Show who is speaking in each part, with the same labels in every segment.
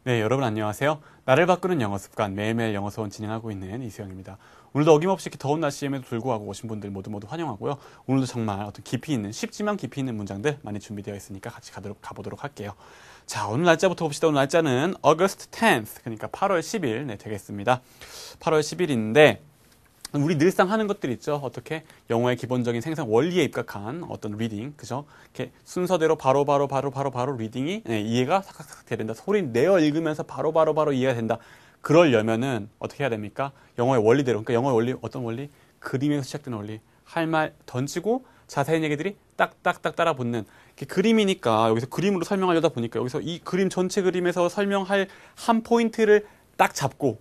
Speaker 1: 네, 여러분 안녕하세요. 나를 바꾸는 영어 습관 매일매일 영어 수업 진행하고 있는 이수영입니다. 오늘도 어김없이 이렇게 더운 날씨임에도 불구하고 오신 분들 모두 환영하고요. 오늘도 정말 어떤 깊이 있는 쉽지만 깊이 있는 문장들 많이 준비되어 있으니까 같이 가보도록 할게요. 자, 오늘 날짜부터 봅시다. 오늘 날짜는 August 10th, 그러니까 8월 10일 되겠습니다. 8월 10일인데 우리 늘상 하는 것들 있죠. 어떻게 영어의 기본적인 생산 원리에 입각한 어떤 리딩, 그죠? 이렇게 순서대로 바로 리딩이 이해가 삭삭삭 돼야 된다. 소리 내어 읽으면서 바로 이해가 된다. 그러려면은 어떻게 해야 됩니까? 영어의 원리대로. 그러니까 영어의 원리 어떤 원리? 그림에서 시작되는 원리. 할 말 던지고 자세한 얘기들이 딱딱딱 따라 붙는. 그림이니까 여기서 그림으로 설명하려다 보니까 여기서 이 그림 전체 그림에서 설명할 한 포인트를 딱 잡고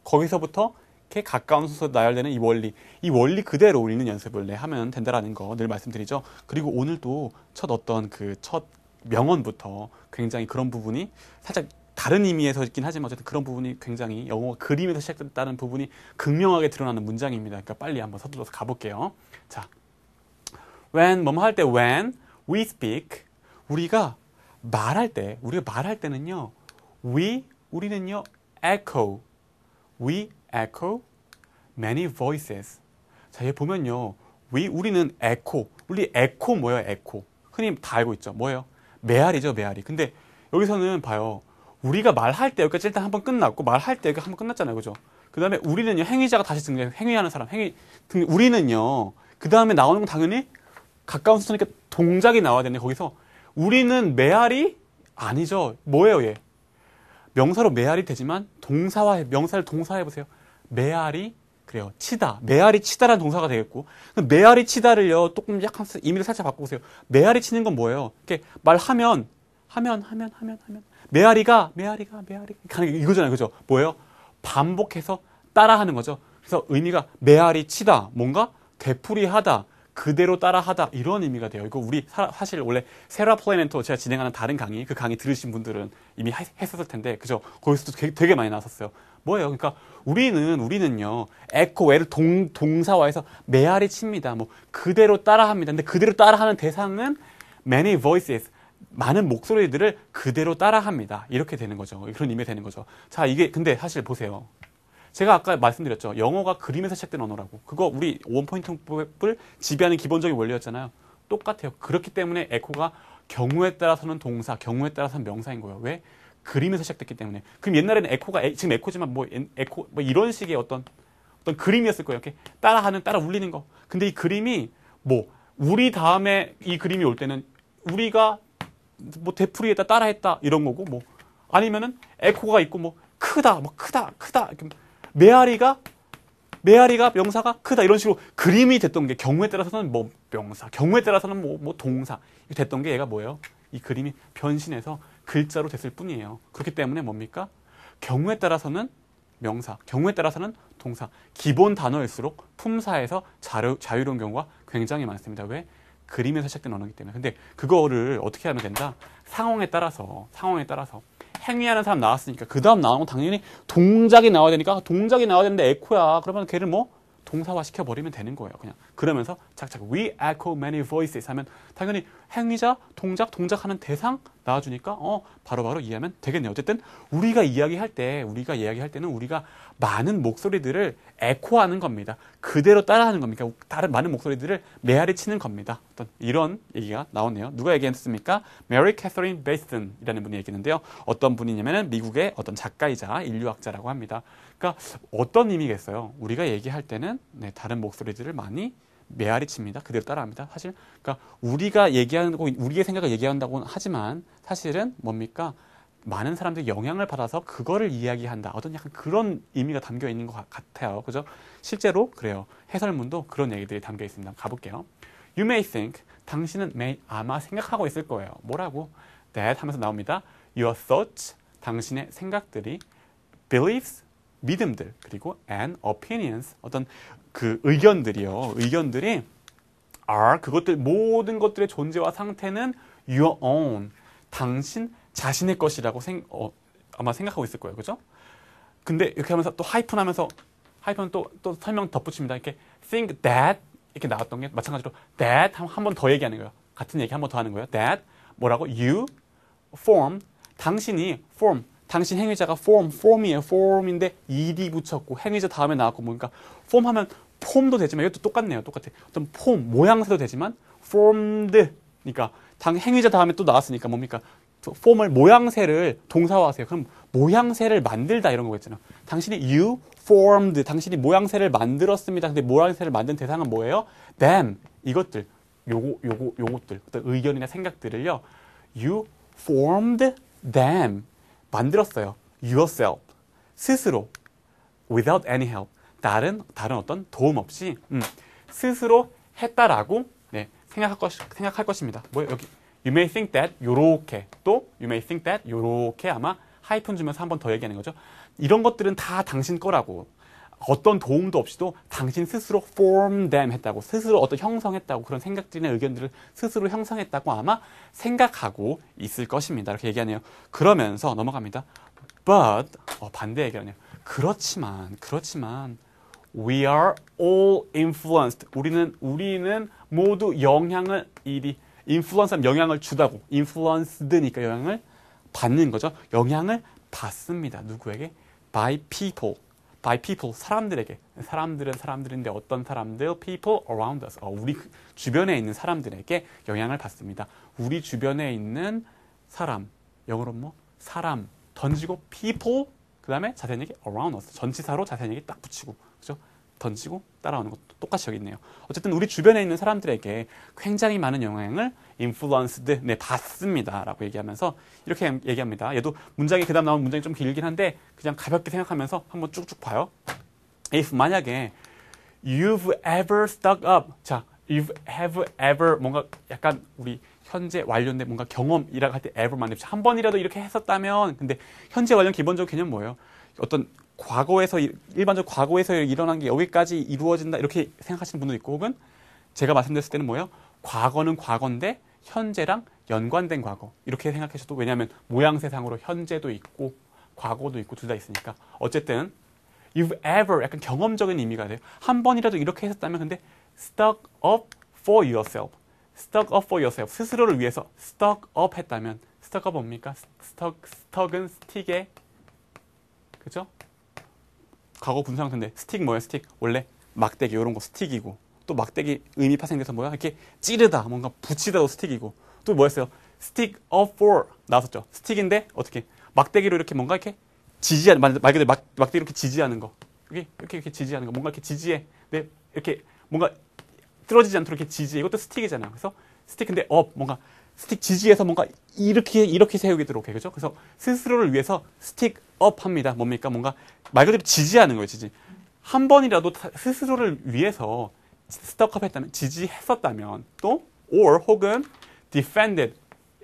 Speaker 1: 거기서부터 이렇게 가까운 순서로 나열되는 이 원리 그대로 우리는 연습을 하면 된다라는 거 늘 말씀드리죠. 그리고 오늘도 첫 명언부터 굉장히 그런 부분이 살짝 다른 의미에서 있긴 하지만 어쨌든 그런 부분이 굉장히 영어 그림에서 시작됐다는 부분이 극명하게 드러나는 문장입니다. 그러니까 빨리 한번 서둘러서 가볼게요. 자, 뭐뭐 할 때 when we speak, 우리가 말할 때는요, 우리는요 echo echo many voices. 자, 여기 보면요. 우리는 우리 에코 뭐예요? 에코. 흔히 다 알고 있죠. 뭐예요? 메아리죠, 메아리. 근데 여기서는 봐요. 우리가 말할 때 여기까지 일단 한번 끝났고, 말할 때 여기 한번 끝났잖아요. 그죠? 그 다음에 우리는요, 행위자가 다시 등장해요. 행위하는 사람, 우리는요, 그 다음에 나오는 건 당연히 가까운 순서니까 동작이 나와야 되는데, 거기서 우리는 메아리? 아니죠. 뭐예요, 얘? 명사로 메아리 되지만 명사를 동사해보세요. 메아리, 그래요. 치다. 메아리 치다라는 동사가 되겠고. 메아리 치다를요, 조금 약간 의미를 살짝 바꿔보세요. 메아리 치는 건 뭐예요? 이렇게 말하면, 하면. 메아리가 가는 이거잖아요. 그죠? 뭐예요? 반복해서 따라하는 거죠. 그래서 의미가 메아리 치다. 뭔가 되풀이하다. 그대로 따라하다 이런 의미가 돼요. 이거 우리 사실 원래 세라 플레멘토 제가 진행하는 다른 강의, 그 강의 들으신 분들은 이미 했었을 텐데, 그죠? 거기서도 되게 많이 나왔었어요. 뭐예요? 그러니까 우리는요 에코 애를 동사화해서 메아리 칩니다. 뭐 그대로 따라합니다. 근데 그대로 따라하는 대상은 many voices, 많은 목소리들을 그대로 따라합니다. 이렇게 되는 거죠. 그런 의미가 되는 거죠. 자, 이게 근데 사실 보세요. 제가 아까 말씀드렸죠. 영어가 그림에서 시작된 언어라고. 그거 우리 원포인트법을 지배하는 기본적인 원리였잖아요. 똑같아요. 그렇기 때문에 에코가 경우에 따라서는 동사, 경우에 따라서는 명사인 거예요. 왜? 그림에서 시작됐기 때문에. 그럼 옛날에는 지금 에코지만 에코, 이런 식의 어떤 그림이었을 거예요. 이렇게 따라 울리는 거. 근데 이 그림이 우리 다음에 이 그림이 올 때는 우리가 되풀이했다, 따라했다, 이런 거고, 아니면은 에코가 있고, 크다. 메아리가 명사가 크다 이런 식으로 그림이 됐던 게 경우에 따라서는 명사, 경우에 따라서는 동사 됐던 게 얘가 뭐예요? 이 그림이 변신해서 글자로 됐을 뿐이에요. 그렇기 때문에 뭡니까? 경우에 따라서는 명사, 경우에 따라서는 동사. 기본 단어일수록 품사에서 자유로운 경우가 굉장히 많습니다. 왜? 그림에서 시작된 언어이기 때문에. 근데 그거를 어떻게 하면 된다? 상황에 따라서 행위하는 사람 나왔으니까 그 다음 나오는 건 당연히 동작이 나와야 되니까, 동작이 나와야 되는데 에코야. 그러면 걔를 동사화 시켜버리면 되는 거예요. 그냥 그러면서 착착 we echo many voices 하면 당연히 행위자, 동작하는 대상 나와주니까 바로바로 이해하면 되겠네요. 어쨌든 우리가 이야기할 때는 우리가 많은 목소리들을 에코하는 겁니다. 그대로 따라하는 겁니다. 다른 많은 목소리들을 메아리 치는 겁니다. 어떤 이런 얘기가 나오네요. 누가 얘기했습니까? 메리 캐서린 베이스턴이라는 분이 얘기했는데요. 어떤 분이냐면은 미국의 어떤 작가이자 인류학자라고 합니다. 그러니까 어떤 의미겠어요? 우리가 얘기할 때는 다른 목소리들을 많이 메아리 칩니다. 그대로 따라합니다. 사실 그러니까 우리가 얘기하고 우리의 생각을 얘기한다고 하지만 사실은 뭡니까? 많은 사람들이 영향을 받아서 그거를 이야기한다. 어떤 약간 그런 의미가 담겨 있는 것 같아요. 그죠? 실제로 그래요. 해설문도 그런 얘기들이 담겨 있습니다. 가볼게요. You may think, 당신은 아마 생각하고 있을 거예요. 뭐라고? That 하면서 나옵니다. Your thoughts, 당신의 생각들이, beliefs, 믿음들, 그리고 and opinions, 어떤 그 의견들이 are, 모든 것들의 존재와 상태는 your own, 당신 자신의 것이라고 아마 생각하고 있을 거예요. 그죠? 근데 이렇게 하면서 또 하이픈 또 설명 덧붙입니다. 이렇게 think that 이렇게 나왔던 게 마찬가지로 that 한 번 더 얘기하는 거예요. 같은 얘기 한 번 더 하는 거예요. that 뭐라고? you form, 당신이 form, 당신 행위자가 form이에요. form인데 ed 붙였고 행위자 다음에 나왔고 뭐니까 form 하면 폼도 되지만 이것도 똑같네요. 똑같아. 어떤 폼, 모양새도 되지만 formed 그러니까 행위자 다음에 또 나왔으니까 뭡니까? 폼을 모양새를 동사화하세요. 그럼 모양새를 만들다 이런 거 있잖아요. 당신이 you formed 당신이 모양새를 만들었습니다. 근데 모양새를 만든 대상은 뭐예요? them 이것들 요것들 어떤 의견이나 생각들을요. you formed them 만들었어요. yourself 스스로 without any help 다른 어떤 도움 없이 스스로 했다라고 네, 생각할 것입니다. 뭐예요? 여기 you may think that 요렇게 또 you may think that 요렇게 아마 하이픈 주면서 한 번 더 얘기하는 거죠. 이런 것들은 다 당신 거라고 어떤 도움도 없이도 당신 스스로 form them 했다고 스스로 어떤 형성했다고 그런 생각들이나 의견들을 스스로 형성했다고 아마 생각하고 있을 것입니다. 이렇게 얘기하네요. 그러면서 넘어갑니다. But 반대 얘기하네요. 그렇지만 we are all influenced. 우리는 모두 영향을 influence하면 영향을 주다고 influenced니까 영향을 받는 거죠. 영향을 받습니다. 누구에게? by people, 사람들에게. 사람들인데 어떤 사람들? people around us. 우리 주변에 있는 사람들에게 영향을 받습니다. 우리 주변에 있는 사람, 영어로 뭐? 사람, 던지고 people, 그 다음에 자세한 얘기 around us. 전치사로 자세한 얘기 딱 붙이고, 그죠? 던지고 따라오는 것도 똑같이 여기 있네요. 어쨌든 우리 주변에 있는 사람들에게 굉장히 많은 영향을 influenced, 받습니다. 라고 얘기하면서 이렇게 얘기합니다. 얘도 문장이 그 다음 나온 문장이 좀 길긴 한데 그냥 가볍게 생각하면서 한번 쭉쭉 봐요. if 만약에 you've ever stuck up. 자, you've ever 뭔가 약간 우리 현재 완료인데 뭔가 경험이라고 할 때 ever 만듭시한 번이라도 이렇게 했었다면 근데 현재 완료 기본적인 개념 뭐예요? 어떤 과거에서 일반적으로 과거에서 일어난 게 여기까지 이루어진다 이렇게 생각하시는 분도 있고 혹은 제가 말씀드렸을 때는 뭐예요? 과거는 과거인데 현재랑 연관된 과거 이렇게 생각하셔도 왜냐하면 모양새상으로 현재도 있고 과거도 있고 둘 다 있으니까 어쨌든 you've ever 약간 경험적인 의미가 돼요. 한 번이라도 이렇게 했었다면 근데 stuck up for yourself 스스로를 위해서 stuck up 했다면 stuck up 뭡니까? stuck은 스틱에 그죠? 과거 분사 형태인데 스틱 뭐예요? 스틱 원래 막대기 이런 거 스틱이고 또 막대기 의미 파생돼서 뭐야? 이렇게 찌르다 뭔가 붙이다도 스틱이고 또 뭐였어요? stick up for 나왔었죠. 스틱인데 어떻게 막대기로 이렇게 뭔가 이렇게 지지하는 말 그대로 막대기 이렇게 지지하는 거 이렇게 지지하는 거 뭔가 이렇게 지지해 네 이렇게 뭔가 쓰러지지 않도록 이렇게 지지해 이것도 스틱이잖아요. 그래서 스틱 근데 up 뭔가 스틱 지지해서 뭔가 이렇게 세우도록 해 그죠? 그래서 스스로를 위해서 스틱 업 합니다. 뭡니까? 뭔가 말 그대로 지지하는 거예요. 지지. 한 번이라도 스스로를 위해서 스톡업 했다면 지지했었다면 또 or 혹은 defended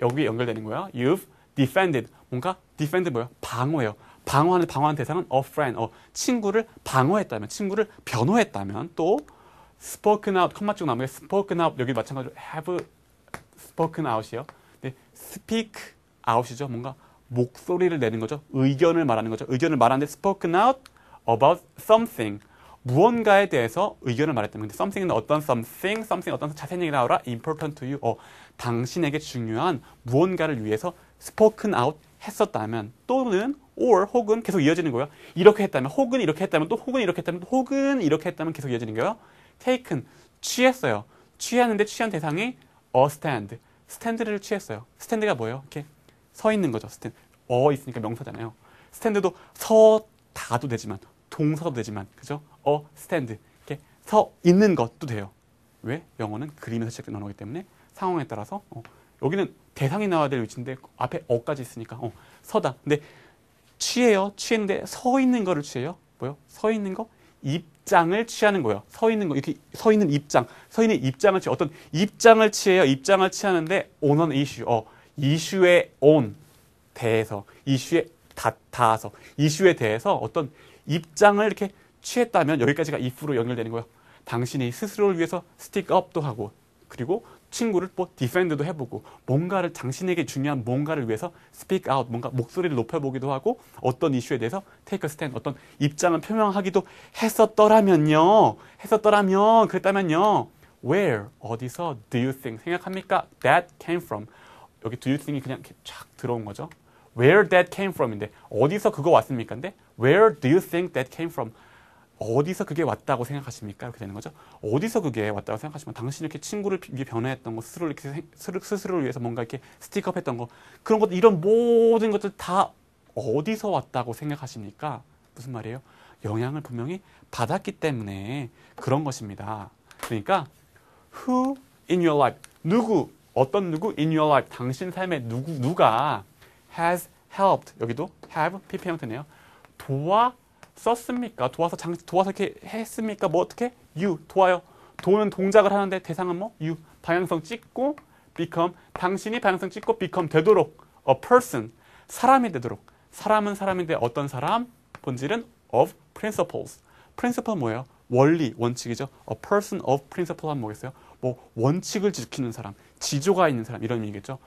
Speaker 1: 여기 연결되는 거야. You've defended 뭔가 defend 뭐예요? 방어예요. 방어하는 대상은 a friend 친구를 방어했다면 친구를 변호했다면 또 spoken out 컴마 쭉 나오면 spoken out 여기 마찬가지로 have spoken out이요. 네, speak out이죠. 뭔가 목소리를 내는 거죠. 의견을 말하는 거죠. 의견을 말하는데 spoken out about something. 무언가에 대해서 의견을 말했다면 근데 something은 어떤 something 어떤 자세한 얘기 나오라 important to you. 당신에게 중요한 무언가를 위해서 spoken out 했었다면 또는 or 혹은 계속 이어지는 거예요. 이렇게 했다면 혹은 이렇게 했다면 또 혹은 이렇게 했다면 또 혹은 이렇게 했다면 계속 이어지는 거예요. taken 취했어요. 취하는데 취한 대상이 a stand. 스탠드를 취했어요. 스탠드가 뭐예요? 이렇게 서 있는 거죠. 스탠드. 있으니까 명사잖아요. 스탠드도 서다도 되지만 동사도 되지만 그죠? 스탠드. 이렇게 서 있는 것도 돼요. 왜? 영어는 그림에서 시작된 언어이기 때문에 상황에 따라서 여기는 대상이 나와야 될 위치인데 앞에 어까지 있으니까 서다. 근데 취해요. 취했는데 서 있는 거를 취해요. 뭐요? 서 있는 거? 입장을 취하는 거예요. 서 있는 거 이렇게 서 있는 입장을 취해 어떤 입장을 취해요. 입장을 취하는데 on an issue. 이슈에 on 대해서 이슈에 닿아서 이슈에 대해서 어떤 입장을 이렇게 취했다면 여기까지가 if로 연결되는 거예요. 당신이 스스로를 위해서 stick up도 하고 그리고 친구를 뭐 defend도 해보고 뭔가를 당신에게 중요한 뭔가를 위해서 speak out 뭔가 목소리를 높여보기도 하고 어떤 이슈에 대해서 take a stand 어떤 입장을 표명하기도 했었더라면요. 그랬다면요. Where 어디서 do you think 생각합니까? That came from 여기 do you think이 그냥 이렇게 쫙 들어온 거죠. where that came from인데 어디서 그거 왔습니까? 근데 where do you think that came from? 어디서 그게 왔다고 생각하십니까? 이렇게 되는 거죠. 어디서 그게 왔다고 생각하시면 당신이 이렇게 친구를 위해 변호했던 거, 스스로를 이렇게 스스로를 위해서 뭔가 이렇게 스틱업했던 거, 그런 것 이런 모든 것들 다 어디서 왔다고 생각하십니까? 무슨 말이에요? 영향을 분명히 받았기 때문에 그런 것입니다. 그러니까 who in your life, 누구, 어떤 누구 in your life, 당신 삶에 누가 has helped, 여기도 have PP 형태네요. 썼습니까? 도와서 이렇게 했습니까? 뭐 어떻게? you 도와요. 도는 동작을 하는데 대상은 뭐? you 방향성 찍고 become 당신이 방향성 찍고 become 되도록 a person 사람이 되도록 사람은 사람인데 어떤 사람? 본질은 of principles. principle 뭐예요? 원리, 원칙이죠. a person of principle 하면 뭐겠어요? 뭐 원칙을 지키는 사람, 지조가 있는 사람 이런 의미겠죠.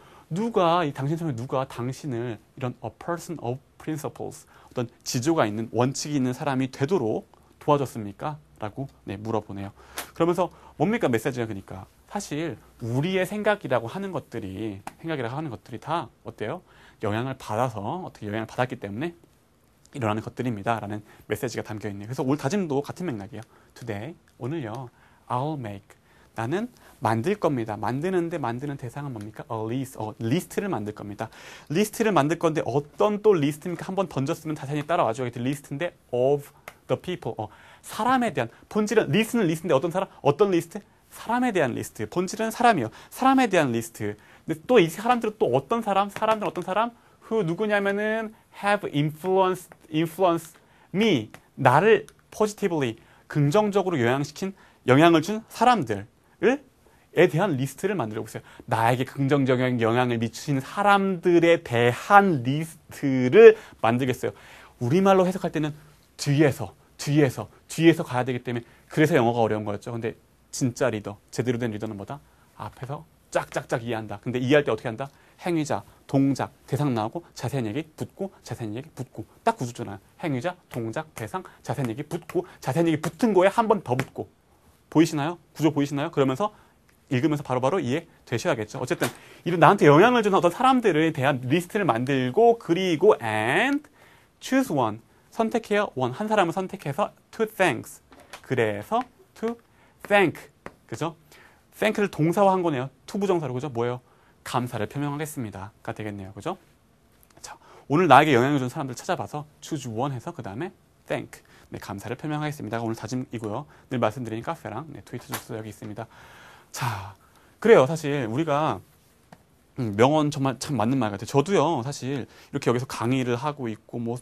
Speaker 1: 당신 삶에 누가 당신을 이런 a person of principles 어떤 지조가 있는 원칙이 있는 사람이 되도록 도와줬습니까? 라고 물어보네요. 그러면서 뭡니까 메시지가 그러니까 사실 우리의 생각이라고 하는 것들이 다 어때요? 영향을 받았기 때문에 일어나는 것들입니다. 라는 메시지가 담겨 있네요. 그래서 오늘 다짐도 같은 맥락이에요. Today, 오늘요. I'll make. 나는 만들 겁니다. 만드는 대상은 뭡니까? 리스트를 만들 겁니다. 리스트를 만들 건데 어떤 또 리스트입니까? 한번 던졌으면 자세히 따라와줘요. 리스트인데 of the people. 사람에 대한 본질은 리스트는 리스트인데 어떤 리스트? 사람에 대한 리스트. 본질은 사람이요. 사람에 대한 리스트. 근데 또 이 사람들은 또 어떤 사람? 사람들은 어떤 사람? who 누구냐면은 have influenced me. 나를 positively 긍정적으로 영향을 준 사람들에 대한 리스트를 만들고 있어요. 나에게 긍정적인 영향을 미치는 사람들에 대한 리스트를 만들겠어요. 우리말로 해석할 때는 뒤에서 가야 되기 때문에 그래서 영어가 어려운 거였죠. 근데 진짜 리더, 제대로 된 리더는 뭐다? 앞에서 짝짝짝 이해한다. 근데 이해할 때 어떻게 한다? 행위자, 동작, 대상 나오고 자세한 얘기 붙고 딱 구조잖아요. 행위자, 동작, 대상, 자세한 얘기 붙고 자세한 얘기 붙은 거에 한 번 더 붙고 보이시나요? 구조 보이시나요? 그러면서 읽으면서 바로바로 이해되셔야겠죠. 어쨌든 이런 나한테 영향을 주는 어떤 사람들에 대한 리스트를 만들고 그리고 and choose one 선택해요. 한 사람을 선택해서 to thanks 그래서 to thank 그죠? thank를 동사화한 거네요. to 부정사로 그죠? 뭐예요? 감사를 표명하겠습니다가 되겠네요. 그죠? 자, 오늘 나에게 영향을 준 사람들 찾아봐서 choose one 해서 그 다음에 thank 감사를 표명하겠습니다가 오늘 다짐이고요. 늘 말씀드린 카페랑 트위터 주스 여기 있습니다. 자, 그래요. 사실 우리가 명언 정말 참 맞는 말 같아요. 저도요, 사실 이렇게 여기서 강의를 하고 있고, 뭐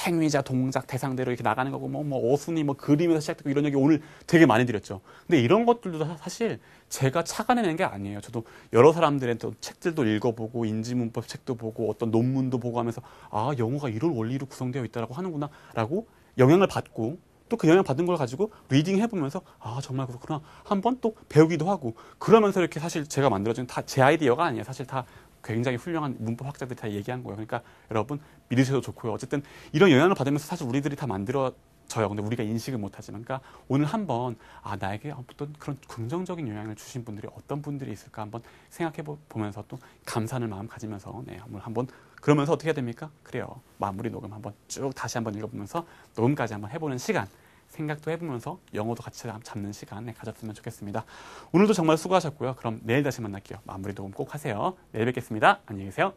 Speaker 1: 행위자, 동작, 대상대로 이렇게 나가는 거고, 어순이 그림에서 시작되고 이런 얘기 오늘 되게 많이 드렸죠. 근데 이런 것들도 사실 제가 착안해낸 게 아니에요. 저도 여러 사람들의 또 책들도 읽어보고, 인지문법 책도 보고, 어떤 논문도 보고 하면서, 영어가 이런 원리로 구성되어 있다라고 하는구나, 라고 영향을 받고, 또 그 영향 받은 걸 가지고 리딩 해보면서 정말 그렇구나 한번 또 배우기도 하고 그러면서 이렇게 사실 제가 만들어진 다 제 아이디어가 아니에요. 사실 다 굉장히 훌륭한 문법 학자들이 다 얘기한 거예요. 그러니까 여러분 믿으셔도 좋고요. 어쨌든 이런 영향을 받으면서 사실 우리들이 다 만들어져요. 근데 우리가 인식을 못하지만 그러니까 오늘 한번 나에게 어떤 그런 긍정적인 영향을 주신 분들이 어떤 분들이 있을까 한번 생각해 보면서 또 감사하는 마음 가지면서 한번 그러면서 어떻게 해야 됩니까? 그래요. 마무리 녹음 한번 쭉 다시 한번 읽어보면서 녹음까지 한번 해보는 시간 생각도 해보면서 영어도 같이 잡는 시간 가졌으면 좋겠습니다. 오늘도 정말 수고하셨고요. 그럼 내일 다시 만날게요. 마무리 녹음 꼭 하세요. 내일 뵙겠습니다. 안녕히 계세요.